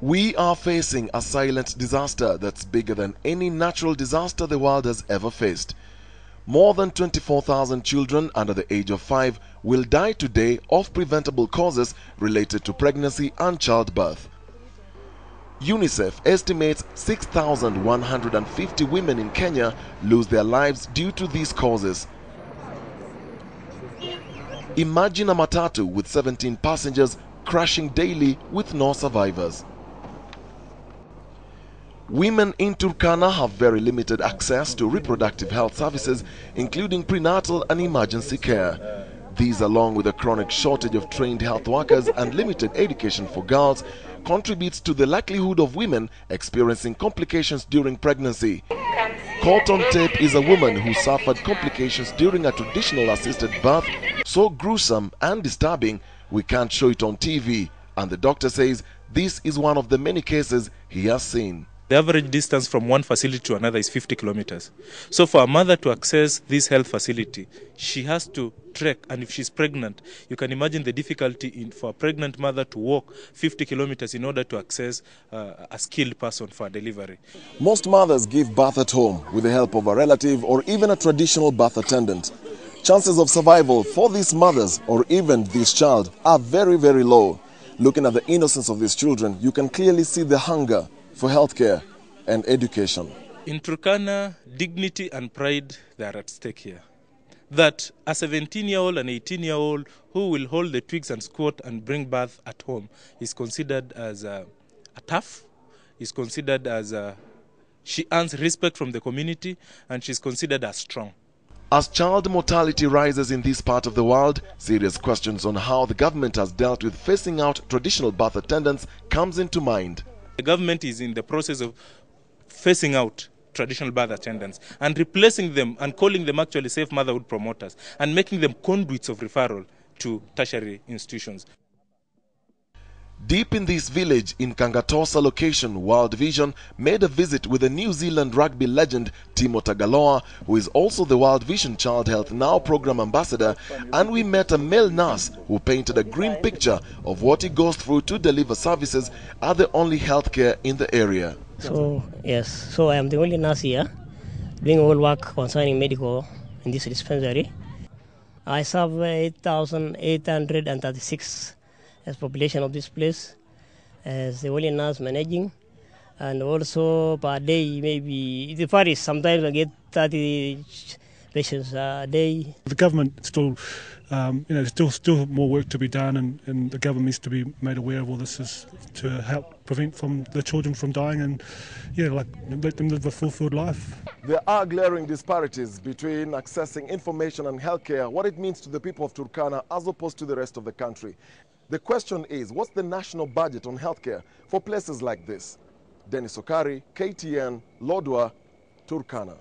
We are facing a silent disaster that's bigger than any natural disaster the world has ever faced. More than 24,000 children under the age of 5 will die today of preventable causes related to pregnancy and childbirth. UNICEF estimates 6,150 women in Kenya lose their lives due to these causes. Imagine a matatu with 17 passengers crashing daily with no survivors. Women in Turkana have very limited access to reproductive health services, including prenatal and emergency care. These, along with a chronic shortage of trained health workers and limited education for girls, contributes to the likelihood of women experiencing complications during pregnancy. Caught on tape is a woman who suffered complications during a traditional assisted birth so gruesome and disturbing we can't show it on TV, and the doctor says this is one of the many cases he has seen. The average distance from one facility to another is 50 kilometers. So for a mother to access this health facility, she has to trek, and if she's pregnant, you can imagine the difficulty for a pregnant mother to walk 50 kilometers in order to access a skilled person for delivery. Most mothers give birth at home with the help of a relative or even a traditional birth attendant. Chances of survival for these mothers or even this child are very, very low. Looking at the innocence of these children, you can clearly see the hunger for healthcare and education. In Turkana, dignity and pride, they are at stake here. That a 17-year-old and 18-year-old who will hold the twigs and squat and bring birth at home is considered as a tough, is considered as she earns respect from the community, and she's considered as strong. As child mortality rises in this part of the world, serious questions on how the government has dealt with phasing out traditional birth attendants comes into mind. The government is in the process of phasing out traditional birth attendants and replacing them and calling them actually safe motherhood promoters and making them conduits of referral to tertiary institutions. Deep in this village in Kangatosa location, World Vision made a visit with the New Zealand rugby legend Timo Tagaloa, who is also the World Vision Child Health Now program ambassador, and we met a male nurse who painted a grim picture of what he goes through to deliver services at the only healthcare in the area. So I am the only nurse here doing all work concerning medical in this dispensary. I serve 8,836 as population of this place as the only nurse managing, and also per day maybe it varies. Sometimes I get 30 patients a day. The government still, still more work to be done, and the government needs to be made aware of all this is to help prevent from the children from dying and let them live a fulfilled life. There are glaring disparities between accessing information and healthcare, what it means to the people of Turkana as opposed to the rest of the country. The question is, what's the national budget on healthcare for places like this? Dennis Okari, KTN, Lodwar, Turkana.